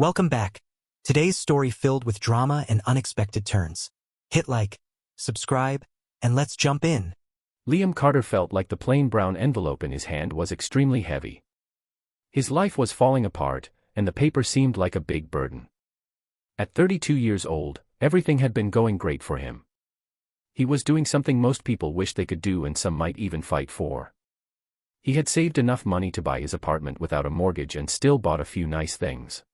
Welcome back. Today's story filled with drama and unexpected turns. Hit like, subscribe, and let's jump in. Liam Carter felt like the plain brown envelope in his hand was extremely heavy. His life was falling apart, and the paper seemed like a big burden. At 32 years old, everything had been going great for him. He was doing something most people wish they could do and some might even fight for. He had saved enough money to buy his apartment without a mortgage and still bought a few nice things.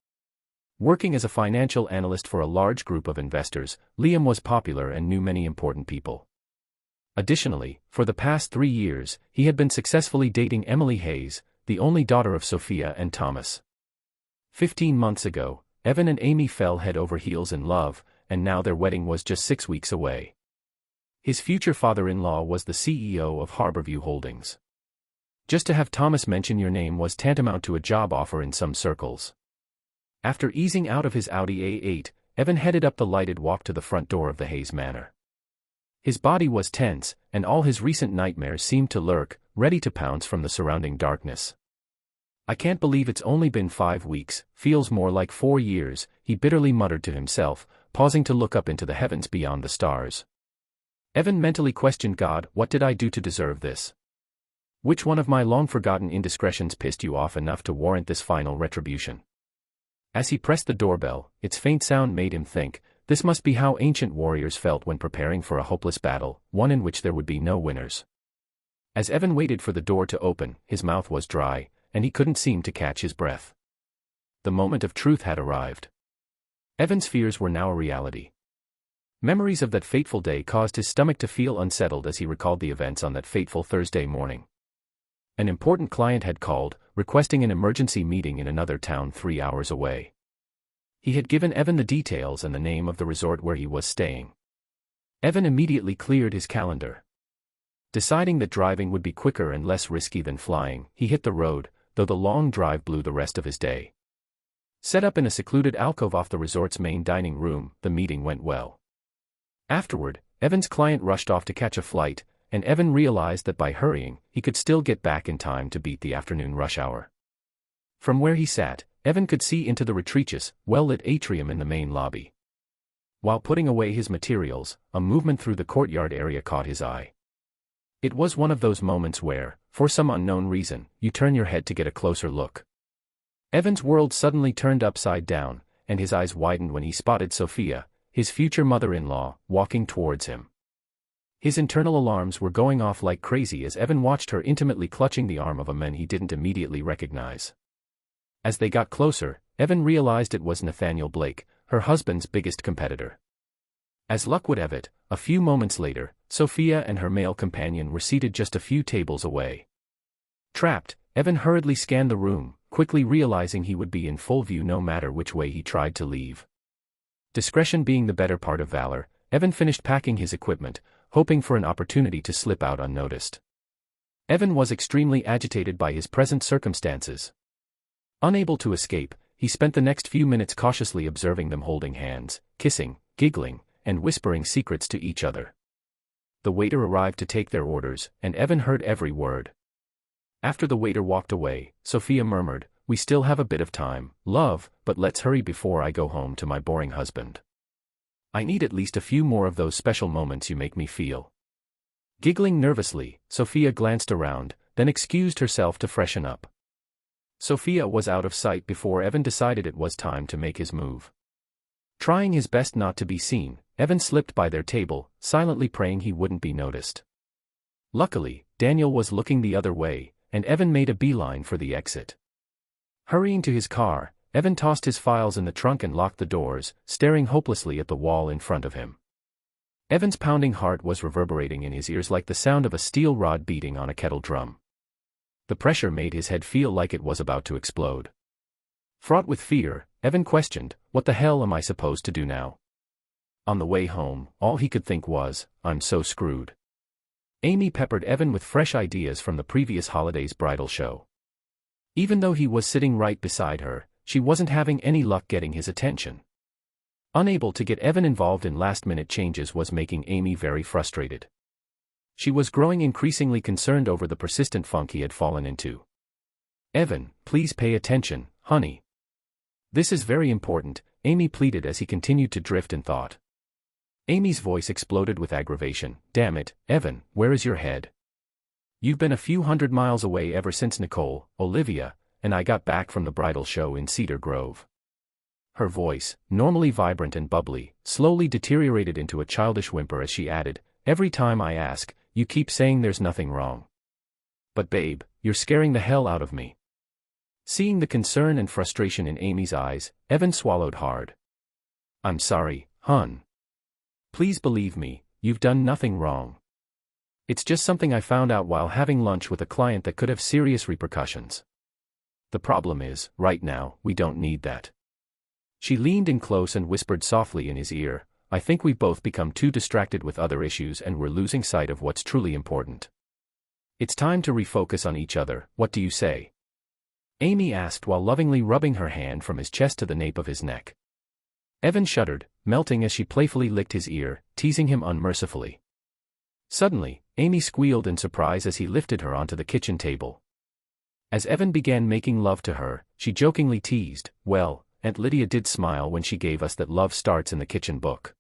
Working as a financial analyst for a large group of investors, Liam was popular and knew many important people. Additionally, for the past 3 years, he had been successfully dating Emily Hayes, the only daughter of Sophia and Thomas. 15 months ago, Evan and Amy fell head over heels in love, and now their wedding was just 6 weeks away. His future father-in-law was the CEO of Harborview Holdings. Just to have Thomas mention your name was tantamount to a job offer in some circles. After easing out of his Audi A8, Evan headed up the lighted walk to the front door of the Hayes Manor. His body was tense, and all his recent nightmares seemed to lurk, ready to pounce from the surrounding darkness. "I can't believe it's only been 5 weeks, feels more like 4 years," he bitterly muttered to himself, pausing to look up into the heavens beyond the stars. Evan mentally questioned God, "What did I do to deserve this? Which one of my long-forgotten indiscretions pissed you off enough to warrant this final retribution?" As he pressed the doorbell, its faint sound made him think, this must be how ancient warriors felt when preparing for a hopeless battle, one in which there would be no winners. As Evan waited for the door to open, his mouth was dry, and he couldn't seem to catch his breath. The moment of truth had arrived. Evan's fears were now a reality. Memories of that fateful day caused his stomach to feel unsettled as he recalled the events on that fateful Thursday morning. An important client had called, requesting an emergency meeting in another town 3 hours away. He had given Evan the details and the name of the resort where he was staying. Evan immediately cleared his calendar. Deciding that driving would be quicker and less risky than flying, he hit the road, though the long drive blew the rest of his day. Set up in a secluded alcove off the resort's main dining room, the meeting went well. Afterward, Evan's client rushed off to catch a flight, and Evan realized that by hurrying, he could still get back in time to beat the afternoon rush hour. From where he sat, Evan could see into the retreatous, well-lit atrium in the main lobby. While putting away his materials, a movement through the courtyard area caught his eye. It was one of those moments where, for some unknown reason, you turn your head to get a closer look. Evan's world suddenly turned upside down, and his eyes widened when he spotted Sophia, his future mother-in-law, walking towards him. His internal alarms were going off like crazy as Evan watched her intimately clutching the arm of a man he didn't immediately recognize. As they got closer, Evan realized it was Nathaniel Blake, her husband's biggest competitor. As luck would have it, a few moments later, Sophia and her male companion were seated just a few tables away. Trapped, Evan hurriedly scanned the room, quickly realizing he would be in full view no matter which way he tried to leave. Discretion being the better part of valor, Evan finished packing his equipment, hoping for an opportunity to slip out unnoticed. Evan was extremely agitated by his present circumstances. Unable to escape, he spent the next few minutes cautiously observing them holding hands, kissing, giggling, and whispering secrets to each other. The waiter arrived to take their orders, and Evan heard every word. After the waiter walked away, Sophia murmured, "We still have a bit of time, love, but let's hurry before I go home to my boring husband. I need at least a few more of those special moments you make me feel." Giggling nervously, Sophia glanced around, then excused herself to freshen up. Sophia was out of sight before Evan decided it was time to make his move. Trying his best not to be seen, Evan slipped by their table, silently praying he wouldn't be noticed. Luckily, Daniel was looking the other way, and Evan made a beeline for the exit. Hurrying to his car, Evan tossed his files in the trunk and locked the doors, staring hopelessly at the wall in front of him. Evan's pounding heart was reverberating in his ears like the sound of a steel rod beating on a kettle drum. The pressure made his head feel like it was about to explode. Fraught with fear, Evan questioned, "What the hell am I supposed to do now?" On the way home, all he could think was, "I'm so screwed." Amy peppered Evan with fresh ideas from the previous holiday's bridal show. Even though he was sitting right beside her, she wasn't having any luck getting his attention. Unable to get Evan involved in last-minute changes was making Amy very frustrated. She was growing increasingly concerned over the persistent funk he had fallen into. "Evan, please pay attention, honey. This is very important, Amy pleaded as he continued to drift in thought. Amy's voice exploded with aggravation. Damn it, Evan, where is your head? You've been a few hundred miles away ever since Nicole, Olivia, and I got back from the bridal show in Cedar Grove. Her voice, normally vibrant and bubbly, slowly deteriorated into a childish whimper as she added, every time I ask, you keep saying there's nothing wrong. But babe, you're scaring the hell out of me. Seeing the concern and frustration in Amy's eyes, Evan swallowed hard. I'm sorry, hun. Please believe me, you've done nothing wrong. It's just something I found out while having lunch with a client that could have serious repercussions. The problem is, right now, we don't need that. She leaned in close and whispered softly in his ear, I think we've both become too distracted with other issues and we're losing sight of what's truly important. It's time to refocus on each other, what do you say? Amy asked while lovingly rubbing her hand from his chest to the nape of his neck. Evan shuddered, melting as she playfully licked his ear, teasing him unmercifully. Suddenly, Amy squealed in surprise as he lifted her onto the kitchen table. As Evan began making love to her, she jokingly teased, well, Aunt Lydia did smile when she gave us that love starts in the kitchen book.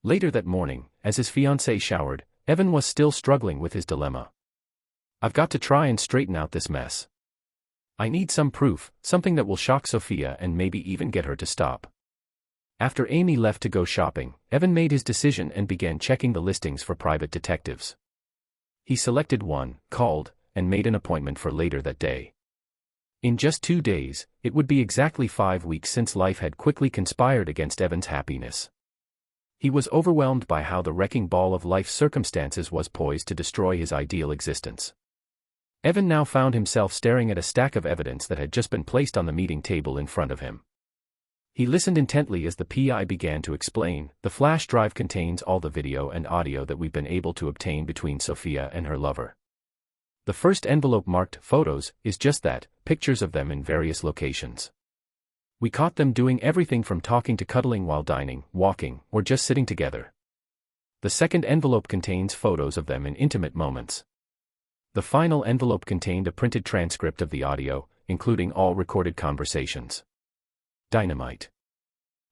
Later that morning, as his fiancée showered, Evan was still struggling with his dilemma. I've got to try and straighten out this mess. I need some proof, something that will shock Sophia and maybe even get her to stop. After Amy left to go shopping, Evan made his decision and began checking the listings for private detectives. He selected one, called, and made an appointment for later that day. In just 2 days, it would be exactly 5 weeks since life had quickly conspired against Evan's happiness. He was overwhelmed by how the wrecking ball of life's circumstances was poised to destroy his ideal existence. Evan now found himself staring at a stack of evidence that had just been placed on the meeting table in front of him. He listened intently as the PI began to explain, the flash drive contains all the video and audio that we've been able to obtain between Sophia and her lover. The first envelope marked photos is just that, pictures of them in various locations. We caught them doing everything from talking to cuddling while dining, walking, or just sitting together. The second envelope contains photos of them in intimate moments. The final envelope contained a printed transcript of the audio, including all recorded conversations. Dynamite.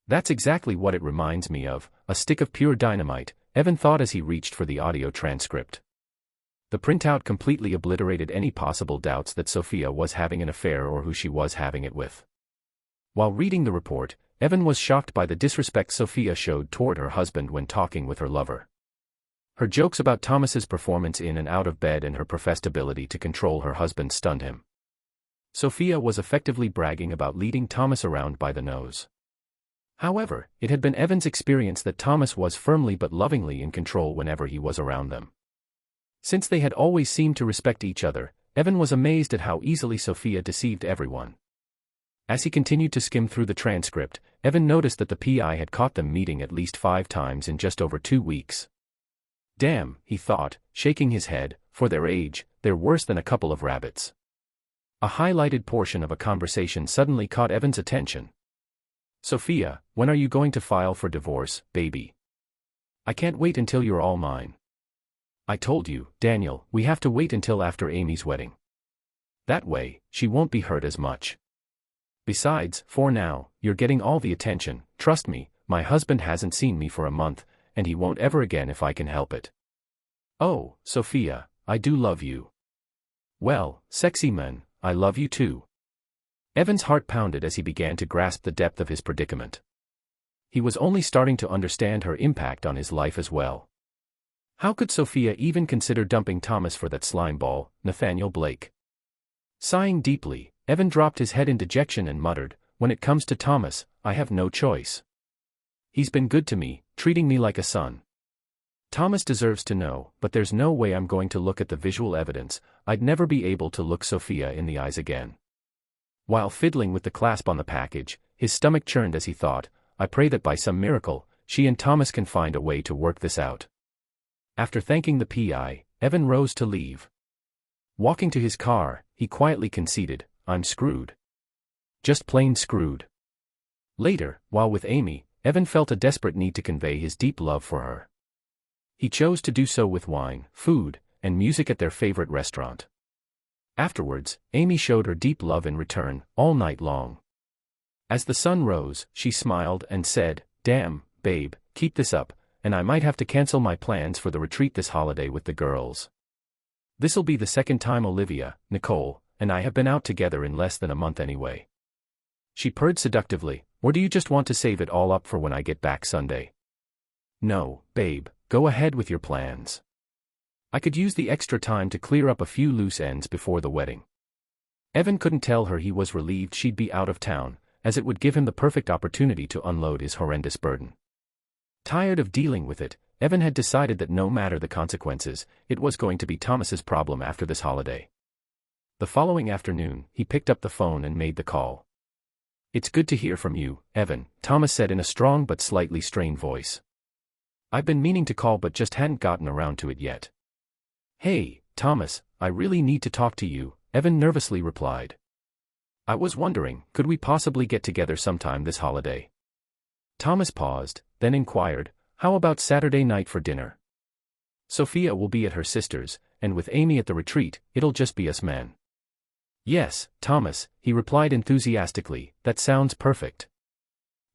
That's exactly what it reminds me of, a stick of pure dynamite, Evan thought as he reached for the audio transcript. The printout completely obliterated any possible doubts that Sophia was having an affair or who she was having it with. While reading the report, Evan was shocked by the disrespect Sophia showed toward her husband when talking with her lover. Her jokes about Thomas's performance in and out of bed and her professed ability to control her husband stunned him. Sophia was effectively bragging about leading Thomas around by the nose. However, it had been Evan's experience that Thomas was firmly but lovingly in control whenever he was around them. Since they had always seemed to respect each other, Evan was amazed at how easily Sophia deceived everyone. As he continued to skim through the transcript, Evan noticed that the PI had caught them meeting at least 5 times in just over 2 weeks. Damn, he thought, shaking his head, for their age, they're worse than a couple of rabbits. A highlighted portion of a conversation suddenly caught Evan's attention. Sophia, when are you going to file for divorce, baby? I can't wait until you're all mine. I told you, Daniel, we have to wait until after Amy's wedding. That way, she won't be hurt as much. Besides, for now, you're getting all the attention, trust me, my husband hasn't seen me for a month, and he won't ever again if I can help it. Oh, Sophia, I do love you. Well, sexy man, I love you too. Evan's heart pounded as he began to grasp the depth of his predicament. He was only starting to understand her impact on his life as well. How could Sophia even consider dumping Thomas for that slimeball, Nathaniel Blake? Sighing deeply, Evan dropped his head in dejection and muttered, when it comes to Thomas, I have no choice. He's been good to me, treating me like a son. Thomas deserves to know, but there's no way I'm going to look at the visual evidence, I'd never be able to look Sophia in the eyes again. While fiddling with the clasp on the package, his stomach churned as he thought, I pray that by some miracle, she and Thomas can find a way to work this out. After thanking the PI, Evan rose to leave. Walking to his car, he quietly conceded, I'm screwed. Just plain screwed. Later, while with Amy, Evan felt a desperate need to convey his deep love for her. He chose to do so with wine, food, and music at their favorite restaurant. Afterwards, Amy showed her deep love in return, all night long. As the sun rose, she smiled and said, "Damn, babe, keep this up, and I might have to cancel my plans for the retreat this holiday with the girls. This'll be the second time Olivia, Nicole, and I have been out together in less than a month anyway." She purred seductively, "Or do you just want to save it all up for when I get back Sunday?" "No, babe, go ahead with your plans. I could use the extra time to clear up a few loose ends before the wedding." Evan couldn't tell her he was relieved she'd be out of town, as it would give him the perfect opportunity to unload his horrendous burden. Tired of dealing with it, Evan had decided that no matter the consequences, it was going to be Thomas's problem after this holiday. The following afternoon, he picked up the phone and made the call. "It's good to hear from you, Evan," Thomas said in a strong but slightly strained voice. "I've been meaning to call but just hadn't gotten around to it yet." "Hey, Thomas, I really need to talk to you," Evan nervously replied. "I was wondering, could we possibly get together sometime this holiday?" Thomas paused, then inquired, "How about Saturday night for dinner? Sophia will be at her sister's, and with Amy at the retreat, it'll just be us men." "Yes, Thomas," he replied enthusiastically, "that sounds perfect.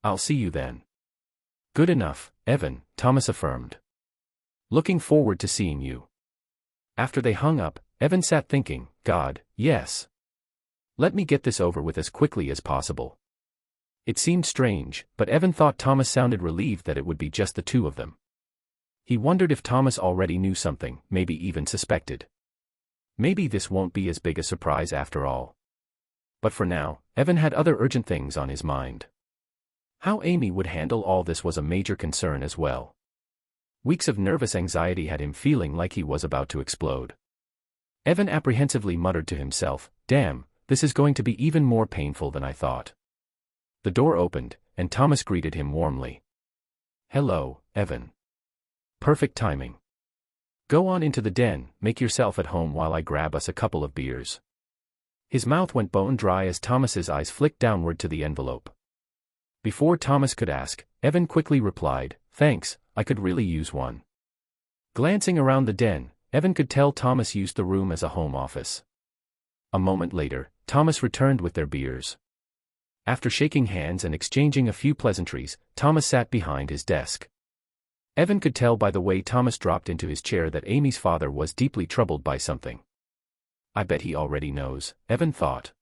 I'll see you then." "Good enough, Evan," Thomas affirmed. "Looking forward to seeing you." After they hung up, Evan sat thinking, "God, yes. Let me get this over with as quickly as possible." It seemed strange, but Evan thought Thomas sounded relieved that it would be just the two of them. He wondered if Thomas already knew something, maybe even suspected. Maybe this won't be as big a surprise after all. But for now, Evan had other urgent things on his mind. How Amy would handle all this was a major concern as well. Weeks of nervous anxiety had him feeling like he was about to explode. Evan apprehensively muttered to himself, "Damn, this is going to be even more painful than I thought." The door opened, and Thomas greeted him warmly. "Hello, Evan. Perfect timing. Go on into the den, make yourself at home while I grab us a couple of beers." His mouth went bone dry as Thomas's eyes flicked downward to the envelope. Before Thomas could ask, Evan quickly replied, "Thanks, I could really use one." Glancing around the den, Evan could tell Thomas used the room as a home office. A moment later, Thomas returned with their beers. After shaking hands and exchanging a few pleasantries, Thomas sat behind his desk. Evan could tell by the way Thomas dropped into his chair that Amy's father was deeply troubled by something. "I bet he already knows," Evan thought.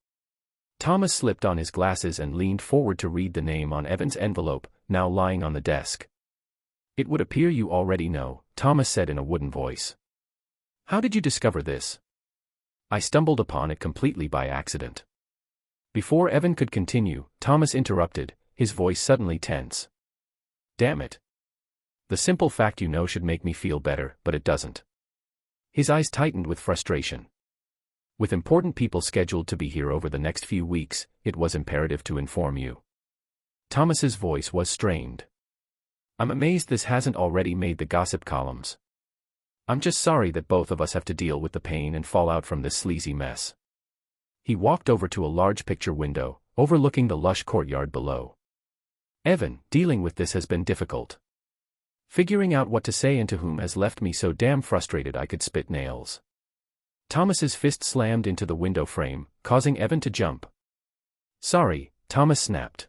Thomas slipped on his glasses and leaned forward to read the name on Evan's envelope, now lying on the desk. "It would appear you already know," Thomas said in a wooden voice. "How did you discover this?" "I stumbled upon it completely by accident." Before Evan could continue, Thomas interrupted, his voice suddenly tense. "Damn it. The simple fact you know should make me feel better, but it doesn't." His eyes tightened with frustration. "With important people scheduled to be here over the next few weeks, it was imperative to inform you." Thomas's voice was strained. "I'm amazed this hasn't already made the gossip columns. I'm just sorry that both of us have to deal with the pain and fallout from this sleazy mess." He walked over to a large picture window, overlooking the lush courtyard below. "Evan, dealing with this has been difficult. Figuring out what to say and to whom has left me so damn frustrated I could spit nails." Thomas's fist slammed into the window frame, causing Evan to jump. "Sorry," Thomas snapped.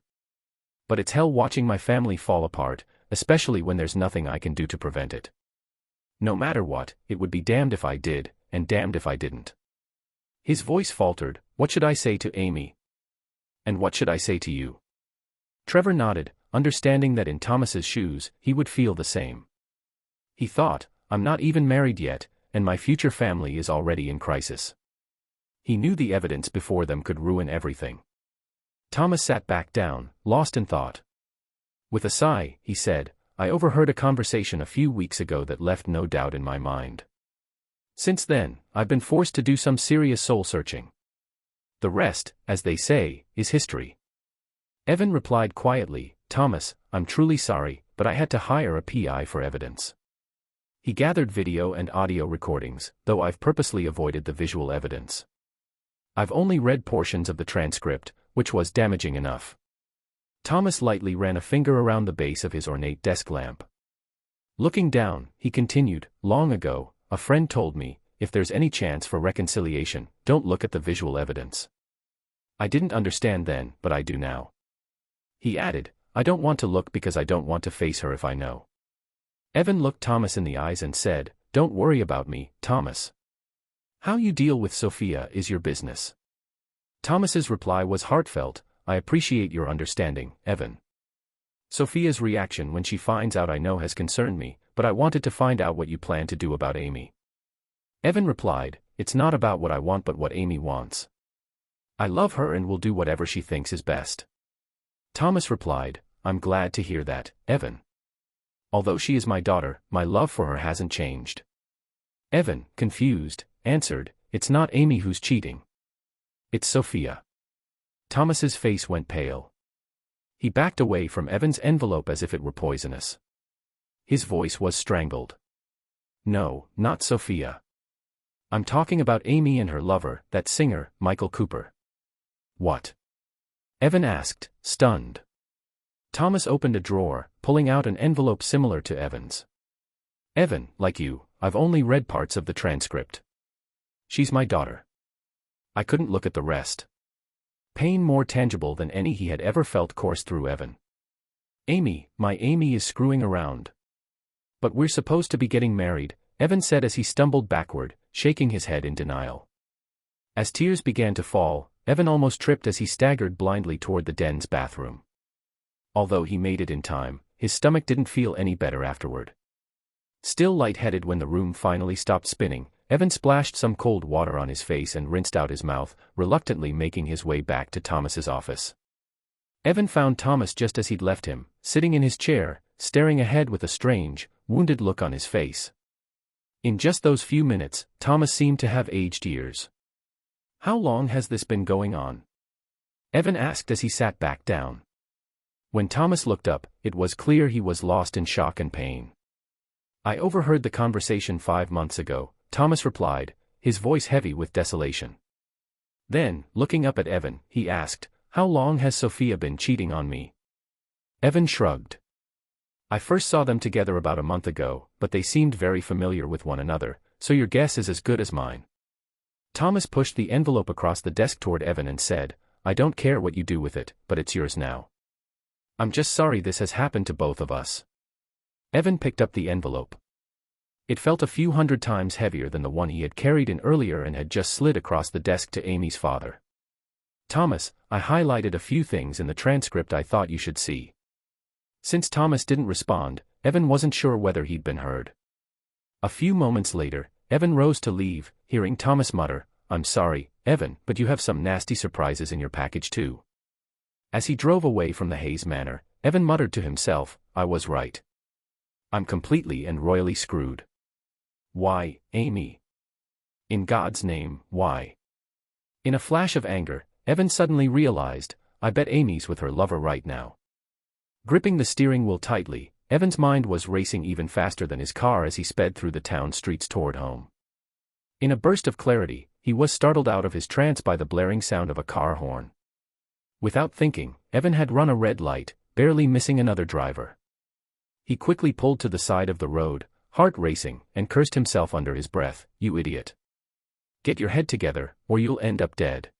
"But it's hell watching my family fall apart, especially when there's nothing I can do to prevent it. No matter what, it would be damned if I did, and damned if I didn't." His voice faltered. "What should I say to Amy? And what should I say to you?" Trevor nodded, understanding that in Thomas's shoes, he would feel the same. He thought, "I'm not even married yet, and my future family is already in crisis." He knew the evidence before them could ruin everything. Thomas sat back down, lost in thought. With a sigh, he said, "I overheard a conversation a few weeks ago that left no doubt in my mind. Since then, I've been forced to do some serious soul-searching. The rest, as they say, is history." Evan replied quietly, "Thomas, I'm truly sorry, but I had to hire a PI for evidence." He gathered video and audio recordings, though I've purposely avoided the visual evidence. I've only read portions of the transcript, which was damaging enough. Thomas lightly ran a finger around the base of his ornate desk lamp. Looking down, he continued, "Long ago, a friend told me, if there's any chance for reconciliation, don't look at the visual evidence. I didn't understand then, but I do now. He added, I don't want to look because I don't want to face her if I know. Evan looked Thomas in the eyes and said, Don't worry about me, Thomas. How you deal with Sophia is your business. Thomas's reply was heartfelt, I appreciate your understanding, Evan. Sophia's reaction when she finds out I know has concerned me, but I wanted to find out what you plan to do about Amy. Evan replied, It's not about what I want but what Amy wants. I love her and will do whatever she thinks is best. Thomas replied, I'm glad to hear that, Evan. Although she is my daughter, my love for her hasn't changed. Evan, confused, answered, It's not Amy who's cheating. It's Sophia. Thomas's face went pale. He backed away from Evan's envelope as if it were poisonous. His voice was strangled. No, not Sophia. I'm talking about Amy and her lover, that singer, Michael Cooper. What? Evan asked, stunned. Thomas opened a drawer, pulling out an envelope similar to Evan's. Evan, like you, I've only read parts of the transcript. She's my daughter. I couldn't look at the rest. Pain more tangible than any he had ever felt coursed through Evan. Amy, my Amy is screwing around. But we're supposed to be getting married, Evan said as he stumbled backward, shaking his head in denial. As tears began to fall, Evan almost tripped as he staggered blindly toward the den's bathroom. Although he made it in time, his stomach didn't feel any better afterward. Still lightheaded when the room finally stopped spinning, Evan splashed some cold water on his face and rinsed out his mouth, reluctantly making his way back to Thomas's office. Evan found Thomas just as he'd left him, sitting in his chair, staring ahead with a strange, wounded look on his face. In just those few minutes, Thomas seemed to have aged years. How long has this been going on? Evan asked as he sat back down. When Thomas looked up, it was clear he was lost in shock and pain. I overheard the conversation 5 months ago, Thomas replied, his voice heavy with desolation. Then, looking up at Evan, he asked, How long has Sophia been cheating on me? Evan shrugged. I first saw them together about a month ago, but they seemed very familiar with one another, so your guess is as good as mine. Thomas pushed the envelope across the desk toward Evan and said, I don't care what you do with it, but it's yours now. I'm just sorry this has happened to both of us. Evan picked up the envelope. It felt a few hundred times heavier than the one he had carried in earlier and had just slid across the desk to Amy's father. Thomas, I highlighted a few things in the transcript I thought you should see. Since Thomas didn't respond, Evan wasn't sure whether he'd been heard. A few moments later, Evan rose to leave, hearing Thomas mutter, I'm sorry, Evan, but you have some nasty surprises in your package too. As he drove away from the Hayes Manor, Evan muttered to himself, I was right. I'm completely and royally screwed. Why, Amy? In God's name, why? In a flash of anger, Evan suddenly realized, I bet Amy's with her lover right now. Gripping the steering wheel tightly, Evan's mind was racing even faster than his car as he sped through the town streets toward home. In a burst of clarity, he was startled out of his trance by the blaring sound of a car horn. Without thinking, Evan had run a red light, barely missing another driver. He quickly pulled to the side of the road, heart racing, and cursed himself under his breath, You idiot. Get your head together, or you'll end up dead.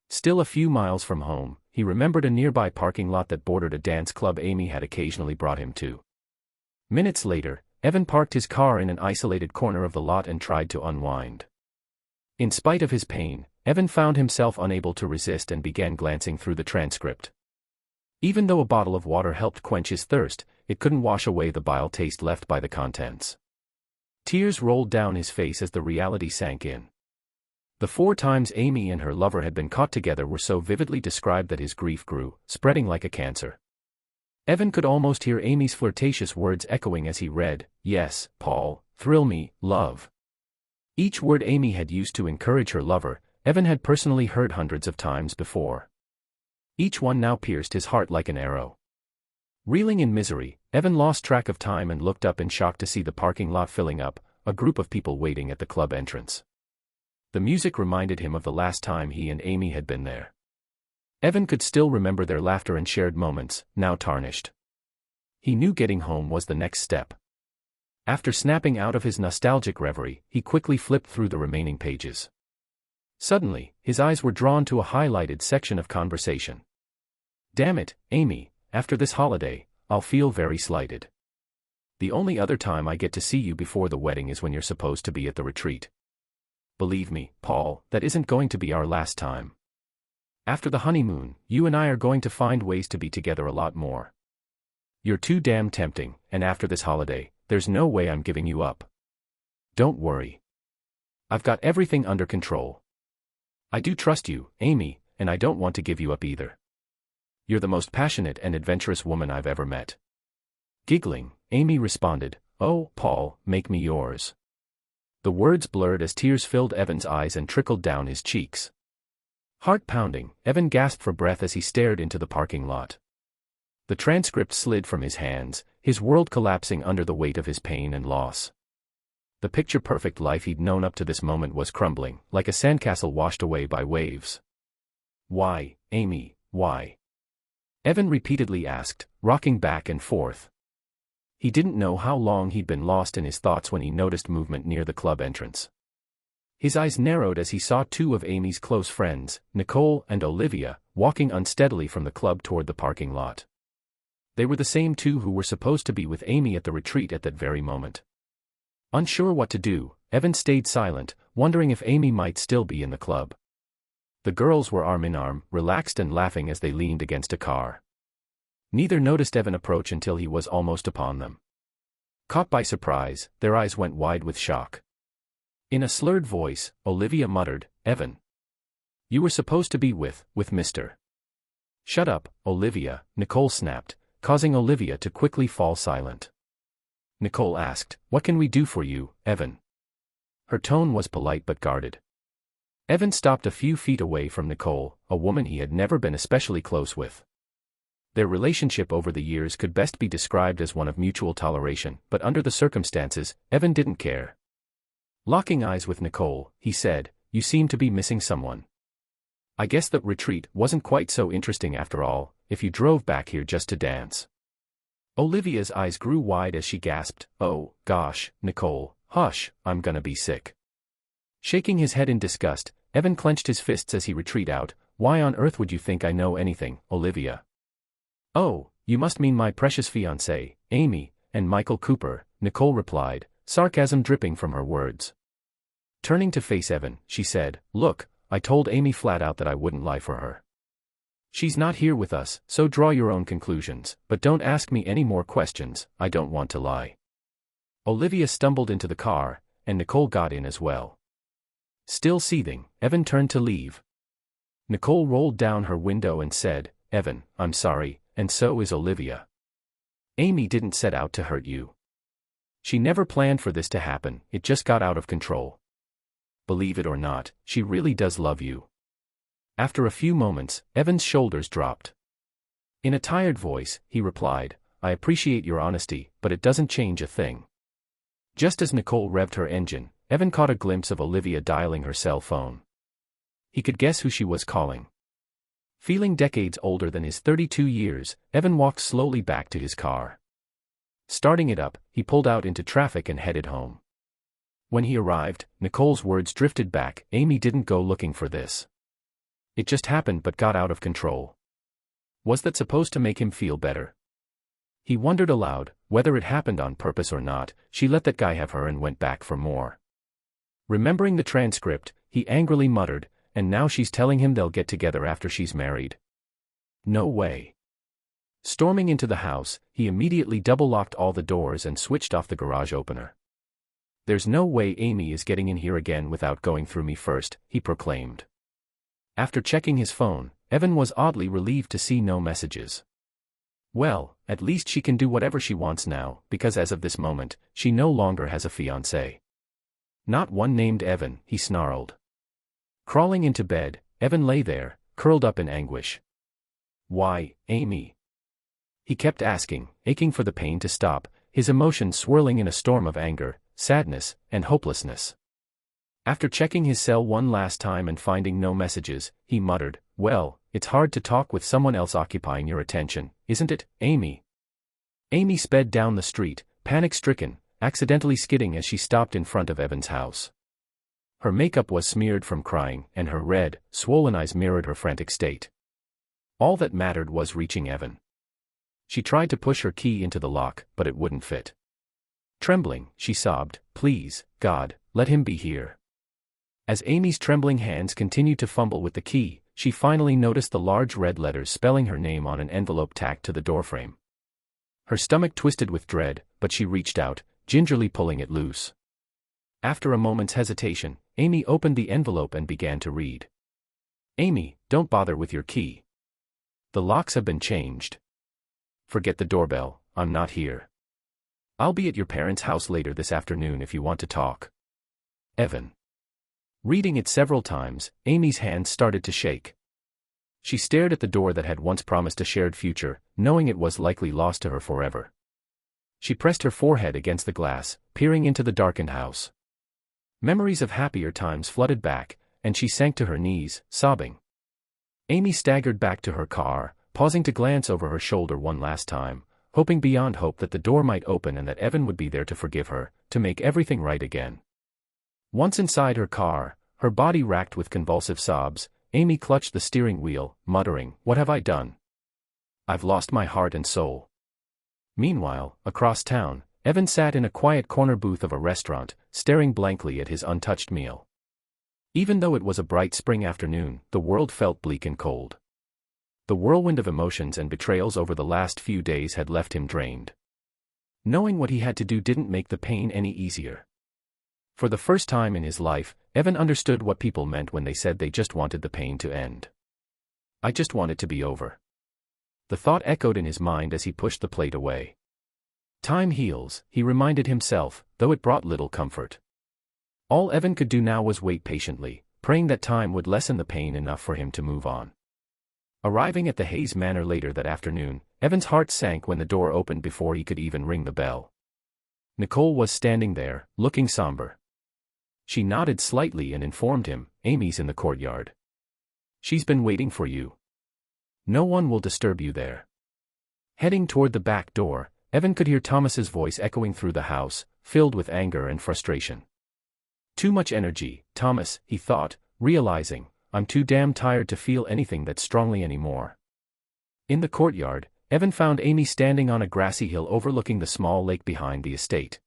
Still a few miles from home, he remembered a nearby parking lot that bordered a dance club Amy had occasionally brought him to. Minutes later, Evan parked his car in an isolated corner of the lot and tried to unwind. In spite of his pain, Evan found himself unable to resist and began glancing through the transcript. Even though a bottle of water helped quench his thirst, it couldn't wash away the bile taste left by the contents. Tears rolled down his face as the reality sank in. The 4 times Amy and her lover had been caught together were so vividly described that his grief grew, spreading like a cancer. Evan could almost hear Amy's flirtatious words echoing as he read, Yes, Paul, thrill me, love. Each word Amy had used to encourage her lover, Evan had personally heard hundreds of times before. Each one now pierced his heart like an arrow. Reeling in misery, Evan lost track of time and looked up in shock to see the parking lot filling up, a group of people waiting at the club entrance. The music reminded him of the last time he and Amy had been there. Evan could still remember their laughter and shared moments, now tarnished. He knew getting home was the next step. After snapping out of his nostalgic reverie, he quickly flipped through the remaining pages. Suddenly, his eyes were drawn to a highlighted section of conversation. Damn it, Amy, after this holiday, I'll feel very slighted. The only other time I get to see you before the wedding is when you're supposed to be at the retreat. Believe me, Paul, that isn't going to be our last time. After the honeymoon, you and I are going to find ways to be together a lot more. You're too damn tempting, and after this holiday, there's no way I'm giving you up. Don't worry. I've got everything under control. I do trust you, Amy, and I don't want to give you up either. You're the most passionate and adventurous woman I've ever met. Giggling, Amy responded, "Oh, Paul, make me yours." The words blurred as tears filled Evan's eyes and trickled down his cheeks. Heart pounding, Evan gasped for breath as he stared into the parking lot. The transcript slid from his hands, his world collapsing under the weight of his pain and loss. The picture-perfect life he'd known up to this moment was crumbling, like a sandcastle washed away by waves. "Why, Amy, why?" Evan repeatedly asked, rocking back and forth. He didn't know how long he'd been lost in his thoughts when he noticed movement near the club entrance. His eyes narrowed as he saw two of Amy's close friends, Nicole and Olivia, walking unsteadily from the club toward the parking lot. They were the same two who were supposed to be with Amy at the retreat at that very moment. Unsure what to do, Evan stayed silent, wondering if Amy might still be in the club. The girls were arm in arm, relaxed and laughing as they leaned against a car. Neither noticed Evan approach until he was almost upon them. Caught by surprise, their eyes went wide with shock. In a slurred voice, Olivia muttered, "Evan. You were supposed to be with Mr." "Shut up, Olivia," Nicole snapped, causing Olivia to quickly fall silent. Nicole asked, "What can we do for you, Evan?" Her tone was polite but guarded. Evan stopped a few feet away from Nicole, a woman he had never been especially close with. Their relationship over the years could best be described as one of mutual toleration, but under the circumstances, Evan didn't care. Locking eyes with Nicole, he said, "You seem to be missing someone. I guess that retreat wasn't quite so interesting after all, if you drove back here just to dance." Olivia's eyes grew wide as she gasped, "Oh, gosh, Nicole, hush, I'm gonna be sick." Shaking his head in disgust, Evan clenched his fists as he retreated out. "Why on earth would you think I know anything, Olivia?" "Oh, you must mean my precious fiancé, Amy, and Michael Cooper," Nicole replied, sarcasm dripping from her words. Turning to face Evan, she said, "Look, I told Amy flat out that I wouldn't lie for her. She's not here with us, so draw your own conclusions, but don't ask me any more questions, I don't want to lie." Olivia stumbled into the car, and Nicole got in as well. Still seething, Evan turned to leave. Nicole rolled down her window and said, "Evan, I'm sorry, and so is Olivia. Amy didn't set out to hurt you. She never planned for this to happen, it just got out of control. Believe it or not, she really does love you." After a few moments, Evan's shoulders dropped. In a tired voice, he replied, "I appreciate your honesty, but it doesn't change a thing." Just as Nicole revved her engine, Evan caught a glimpse of Olivia dialing her cell phone. He could guess who she was calling. Feeling decades older than his 32 years, Evan walked slowly back to his car. Starting it up, he pulled out into traffic and headed home. When he arrived, Nicole's words drifted back, "Amy didn't go looking for this. It just happened but got out of control." Was that supposed to make him feel better? He wondered aloud, whether it happened on purpose or not. She let that guy have her and went back for more. Remembering the transcript, he angrily muttered, "And now she's telling him they'll get together after she's married. No way." Storming into the house, he immediately double-locked all the doors and switched off the garage opener. "There's no way Amy is getting in here again without going through me first," he proclaimed. After checking his phone, Evan was oddly relieved to see no messages. Well, at least she can do whatever she wants now, because as of this moment, she no longer has a fiancé. "Not one named Evan," he snarled. Crawling into bed, Evan lay there, curled up in anguish. "Why, Amy?" he kept asking, aching for the pain to stop, his emotions swirling in a storm of anger, sadness, and hopelessness. After checking his cell one last time and finding no messages, he muttered, "Well, it's hard to talk with someone else occupying your attention, isn't it, Amy?" Amy sped down the street, panic-stricken, accidentally skidding as she stopped in front of Evan's house. Her makeup was smeared from crying, and her red, swollen eyes mirrored her frantic state. All that mattered was reaching Evan. She tried to push her key into the lock, but it wouldn't fit. Trembling, she sobbed, "Please, God, let him be here." As Amy's trembling hands continued to fumble with the key, she finally noticed the large red letters spelling her name on an envelope tacked to the doorframe. Her stomach twisted with dread, but she reached out, gingerly pulling it loose. After a moment's hesitation, Amy opened the envelope and began to read. "Amy, don't bother with your key. The locks have been changed. Forget the doorbell, I'm not here. I'll be at your parents' house later this afternoon if you want to talk. Evan." Reading it several times, Amy's hands started to shake. She stared at the door that had once promised a shared future, knowing it was likely lost to her forever. She pressed her forehead against the glass, peering into the darkened house. Memories of happier times flooded back, and she sank to her knees, sobbing. Amy staggered back to her car, pausing to glance over her shoulder one last time, hoping beyond hope that the door might open and that Evan would be there to forgive her, to make everything right again. Once inside her car, her body racked with convulsive sobs, Amy clutched the steering wheel, muttering, "What have I done? I've lost my heart and soul." Meanwhile, across town, Evan sat in a quiet corner booth of a restaurant, staring blankly at his untouched meal. Even though it was a bright spring afternoon, the world felt bleak and cold. The whirlwind of emotions and betrayals over the last few days had left him drained. Knowing what he had to do didn't make the pain any easier. For the first time in his life, Evan understood what people meant when they said they just wanted the pain to end. "I just want it to be over." The thought echoed in his mind as he pushed the plate away. Time heals, he reminded himself, though it brought little comfort. All Evan could do now was wait patiently, praying that time would lessen the pain enough for him to move on. Arriving at the Hayes Manor later that afternoon, Evan's heart sank when the door opened before he could even ring the bell. Nicole was standing there, looking somber. She nodded slightly and informed him, "Amy's in the courtyard. She's been waiting for you. No one will disturb you there." Heading toward the back door, Evan could hear Thomas's voice echoing through the house, filled with anger and frustration. Too much energy, Thomas, he thought, realizing, "I'm too damn tired to feel anything that strongly anymore." In the courtyard, Evan found Amy standing on a grassy hill overlooking the small lake behind the estate.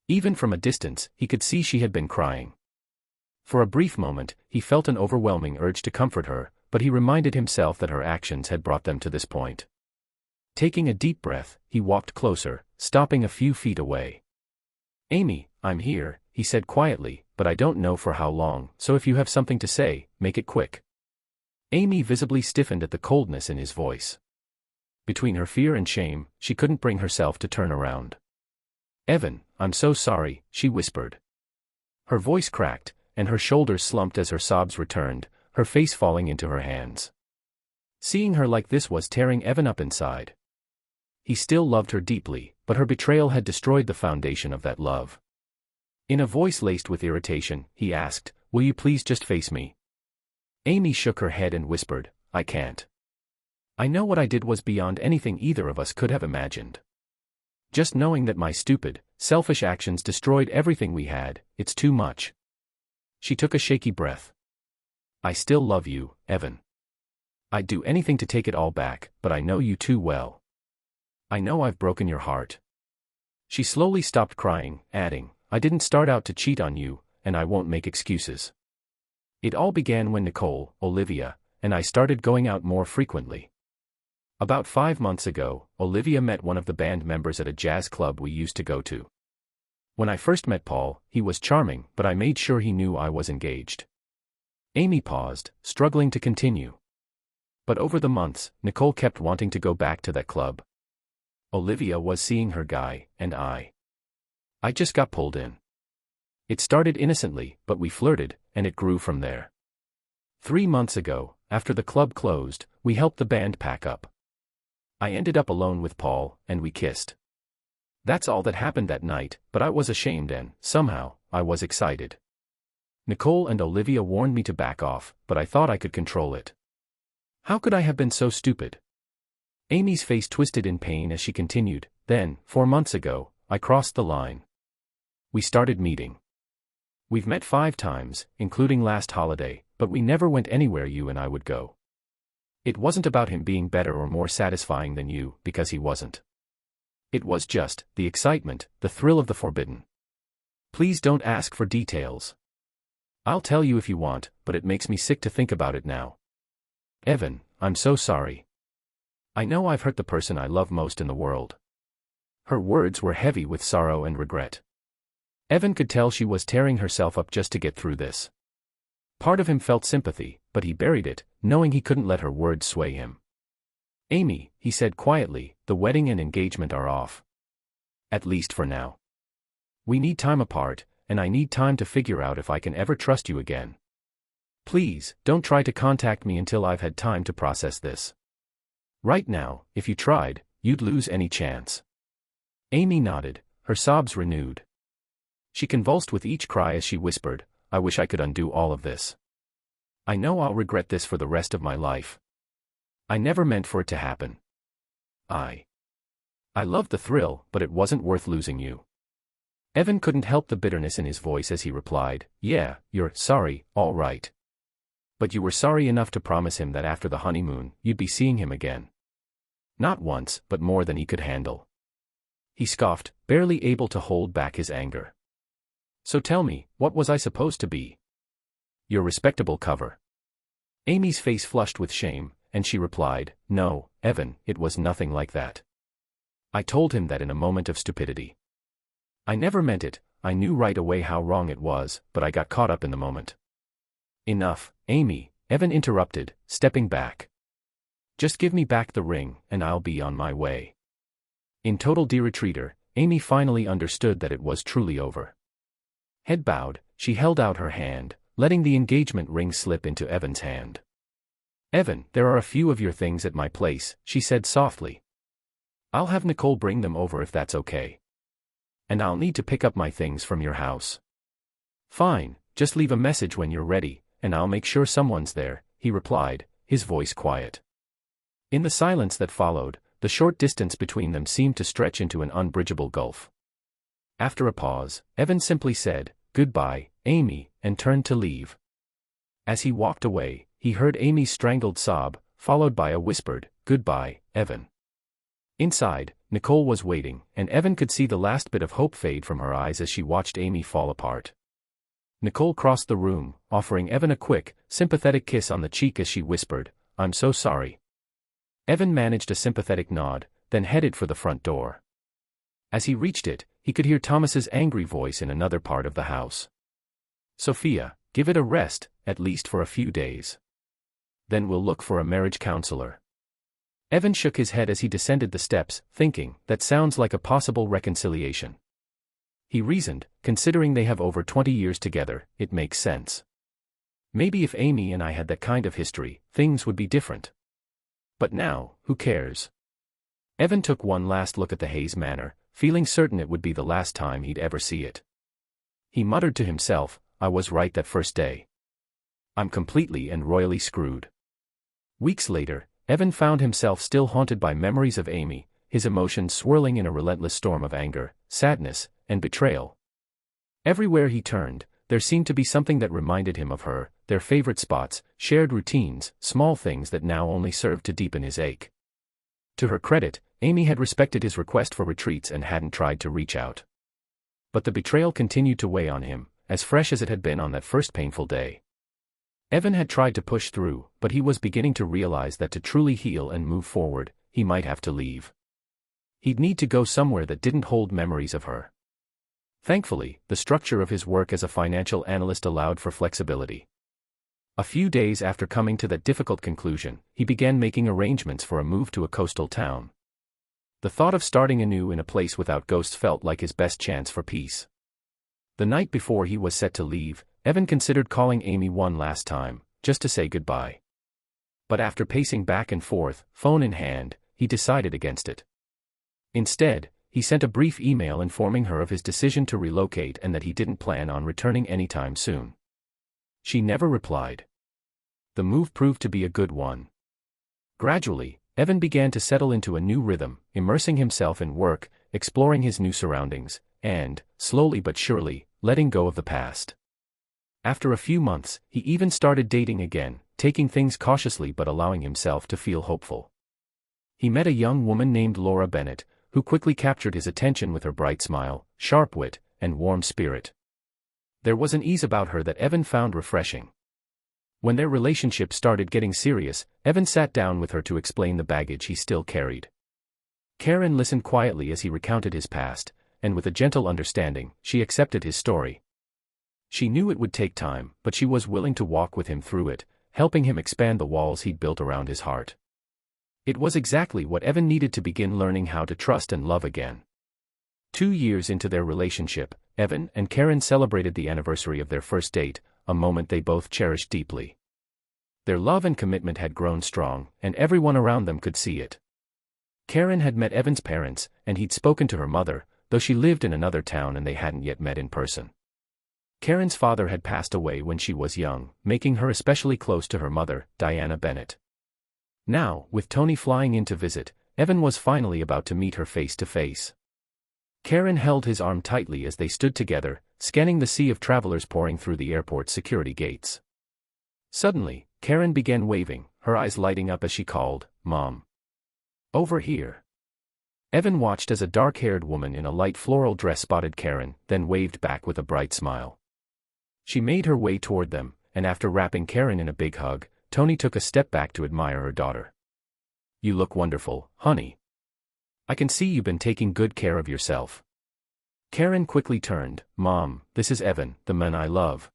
Even from a distance, he could see she had been crying. For a brief moment, he felt an overwhelming urge to comfort her, but he reminded himself that her actions had brought them to this point. Taking a deep breath, he walked closer, stopping a few feet away. "Amy, I'm here," he said quietly, "but I don't know for how long, so if you have something to say, make it quick." Amy visibly stiffened at the coldness in his voice. Between her fear and shame, she couldn't bring herself to turn around. "Evan, I'm so sorry," she whispered. Her voice cracked, and her shoulders slumped as her sobs returned, her face falling into her hands. Seeing her like this was tearing Evan up inside. He still loved her deeply, but her betrayal had destroyed the foundation of that love. In a voice laced with irritation, he asked, "Will you please just face me?" Amy shook her head and whispered, "I can't. I know what I did was beyond anything either of us could have imagined. Just knowing that my stupid, selfish actions destroyed everything we had, it's too much." She took a shaky breath. "I still love you, Evan. I'd do anything to take it all back, but I know you too well. I know I've broken your heart." She slowly stopped crying, adding, "I didn't start out to cheat on you, and I won't make excuses. It all began when Nicole, Olivia, and I started going out more frequently. About 5 months ago, Olivia met one of the band members at a jazz club we used to go to. When I first met Paul, he was charming, but I made sure he knew I was engaged." Amy paused, struggling to continue. But over the months, Nicole kept wanting to go back to that club. Olivia was seeing her guy, and I just got pulled in. It started innocently, but we flirted, and it grew from there. 3 months ago, after the club closed, we helped the band pack up. I ended up alone with Paul, and we kissed. That's all that happened that night, but I was ashamed and, somehow, I was excited. Nicole and Olivia warned me to back off, but I thought I could control it. How could I have been so stupid?" Amy's face twisted in pain as she continued, "Then, 4 months ago, I crossed the line. We started meeting. We've met 5 times, including last holiday, but we never went anywhere you and I would go. It wasn't about him being better or more satisfying than you, because he wasn't. It was just the excitement, the thrill of the forbidden. Please don't ask for details. I'll tell you if you want, but it makes me sick to think about it now. Evan, I'm so sorry. I know I've hurt the person I love most in the world. Her words were heavy with sorrow and regret. Evan could tell she was tearing herself up just to get through this. Part of him felt sympathy, but he buried it, knowing he couldn't let her words sway him. Amy, he said quietly, the wedding and engagement are off. At least for now. We need time apart, and I need time to figure out if I can ever trust you again. Please, don't try to contact me until I've had time to process this. Right now, if you tried, you'd lose any chance. Amy nodded, her sobs renewed. She convulsed with each cry as she whispered, I wish I could undo all of this. I know I'll regret this for the rest of my life. I never meant for it to happen. I loved the thrill, but it wasn't worth losing you. Evan couldn't help the bitterness in his voice as he replied, yeah, you're sorry, all right. But you were sorry enough to promise him that after the honeymoon, you'd be seeing him again. Not once, but more than he could handle. He scoffed, barely able to hold back his anger. So tell me, what was I supposed to be? Your respectable cover. Amy's face flushed with shame, and she replied, no, Evan, it was nothing like that. I told him that in a moment of stupidity. I never meant it, I knew right away how wrong it was, but I got caught up in the moment. Enough, Amy, Evan interrupted, stepping back. Just give me back the ring, and I'll be on my way. In total de-retreater, Amy finally understood that it was truly over. Head bowed, she held out her hand, letting the engagement ring slip into Evan's hand. Evan, there are a few of your things at my place, she said softly. I'll have Nicole bring them over if that's okay. And I'll need to pick up my things from your house. Fine, just leave a message when you're ready, and I'll make sure someone's there, he replied, his voice quiet. In the silence that followed, the short distance between them seemed to stretch into an unbridgeable gulf. After a pause, Evan simply said, goodbye, Amy, and turned to leave. As he walked away, he heard Amy's strangled sob, followed by a whispered, goodbye, Evan. Inside, Nicole was waiting, and Evan could see the last bit of hope fade from her eyes as she watched Amy fall apart. Nicole crossed the room, offering Evan a quick, sympathetic kiss on the cheek as she whispered, I'm so sorry. Evan managed a sympathetic nod, then headed for the front door. As he reached it, he could hear Thomas's angry voice in another part of the house. Sophia, give it a rest, at least for a few days. Then we'll look for a marriage counselor. Evan shook his head as he descended the steps, thinking, that sounds like a possible reconciliation. He reasoned, considering they have over 20 years together, it makes sense. Maybe if Amy and I had that kind of history, things would be different. But now, who cares? Evan took one last look at the Hayes Manor, feeling certain it would be the last time he'd ever see it. He muttered to himself, I was right that first day. I'm completely and royally screwed. Weeks later, Evan found himself still haunted by memories of Amy, his emotions swirling in a relentless storm of anger, sadness, and betrayal. Everywhere he turned, there seemed to be something that reminded him of her, their favorite spots, shared routines, small things that now only served to deepen his ache. To her credit, Amy had respected his request for retreats and hadn't tried to reach out. But the betrayal continued to weigh on him, as fresh as it had been on that first painful day. Evan had tried to push through, but he was beginning to realize that to truly heal and move forward, he might have to leave. He'd need to go somewhere that didn't hold memories of her. Thankfully, the structure of his work as a financial analyst allowed for flexibility. A few days after coming to that difficult conclusion, he began making arrangements for a move to a coastal town. The thought of starting anew in a place without ghosts felt like his best chance for peace. The night before he was set to leave, Evan considered calling Amy one last time, just to say goodbye. But after pacing back and forth, phone in hand, he decided against it. Instead, he sent a brief email informing her of his decision to relocate and that he didn't plan on returning anytime soon. She never replied. The move proved to be a good one. Gradually, Evan began to settle into a new rhythm, immersing himself in work, exploring his new surroundings, and, slowly but surely, letting go of the past. After a few months, he even started dating again, taking things cautiously but allowing himself to feel hopeful. He met a young woman named Laura Bennett, who quickly captured his attention with her bright smile, sharp wit, and warm spirit. There was an ease about her that Evan found refreshing. When their relationship started getting serious, Evan sat down with her to explain the baggage he still carried. Karen listened quietly as he recounted his past, and with a gentle understanding, she accepted his story. She knew it would take time, but she was willing to walk with him through it, helping him expand the walls he'd built around his heart. It was exactly what Evan needed to begin learning how to trust and love again. 2 years into their relationship, Evan and Karen celebrated the anniversary of their first date, a moment they both cherished deeply. Their love and commitment had grown strong, and everyone around them could see it. Karen had met Evan's parents, and he'd spoken to her mother, though she lived in another town and they hadn't yet met in person. Karen's father had passed away when she was young, making her especially close to her mother, Diana Bennett. Now, with Tony flying in to visit, Evan was finally about to meet her face to face. Karen held his arm tightly as they stood together, scanning the sea of travelers pouring through the airport's security gates. Suddenly, Karen began waving, her eyes lighting up as she called, "Mom. Over here." Evan watched as a dark-haired woman in a light floral dress spotted Karen, then waved back with a bright smile. She made her way toward them, and after wrapping Karen in a big hug, Tony took a step back to admire her daughter. "You look wonderful, honey. I can see you've been taking good care of yourself." Karen quickly turned, "Mom, this is Evan, the man I love."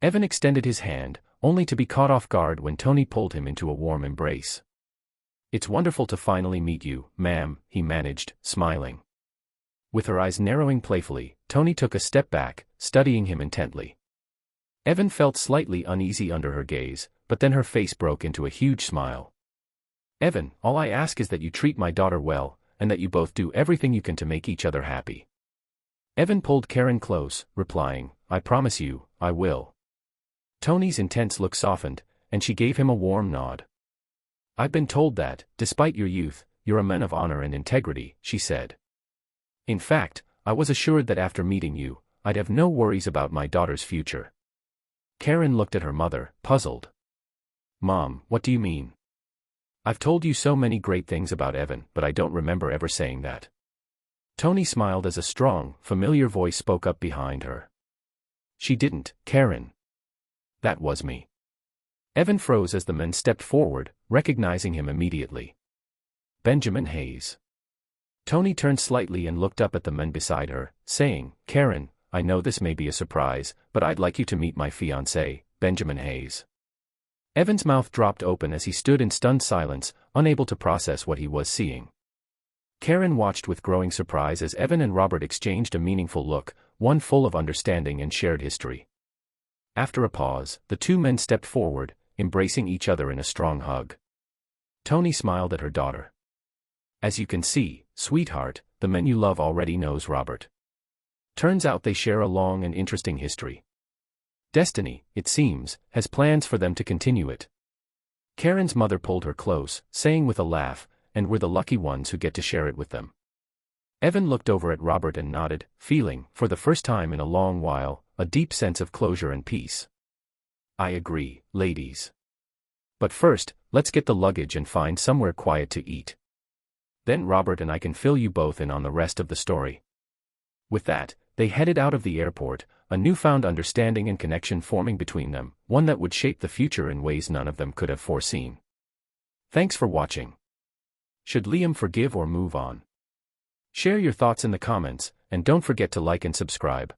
Evan extended his hand, only to be caught off guard when Tony pulled him into a warm embrace. "It's wonderful to finally meet you, ma'am," he managed, smiling. With her eyes narrowing playfully, Tony took a step back, studying him intently. Evan felt slightly uneasy under her gaze, but then her face broke into a huge smile. "Evan, all I ask is that you treat my daughter well, and that you both do everything you can to make each other happy." Evan pulled Karen close, replying, "I promise you, I will." Tony's intense look softened, and she gave him a warm nod. "I've been told that, despite your youth, you're a man of honor and integrity," she said. "In fact, I was assured that after meeting you, I'd have no worries about my daughter's future." Karen looked at her mother, puzzled. "Mom, what do you mean? I've told you so many great things about Evan, but I don't remember ever saying that." Tony smiled as a strong, familiar voice spoke up behind her. "She didn't, Karen. That was me." Evan froze as the men stepped forward, recognizing him immediately. "Benjamin Hayes." Tony turned slightly and looked up at the men beside her, saying, "Karen, I know this may be a surprise, but I'd like you to meet my fiancé, Benjamin Hayes." Evan's mouth dropped open as he stood in stunned silence, unable to process what he was seeing. Karen watched with growing surprise as Evan and Robert exchanged a meaningful look, one full of understanding and shared history. After a pause, the two men stepped forward, embracing each other in a strong hug. Tony smiled at her daughter. "As you can see, sweetheart, the man you love already knows Robert. Turns out they share a long and interesting history. Destiny, it seems, has plans for them to continue it." Karen's mother pulled her close, saying with a laugh, "And we're the lucky ones who get to share it with them." Evan looked over at Robert and nodded, feeling, for the first time in a long while, a deep sense of closure and peace. "I agree, ladies. But first, let's get the luggage and find somewhere quiet to eat. Then Robert and I can fill you both in on the rest of the story." With that, they headed out of the airport, a newfound understanding and connection forming between them, one that would shape the future in ways none of them could have foreseen. Thanks for watching. Should Liam forgive or move on? Share your thoughts in the comments, and don't forget to like and subscribe.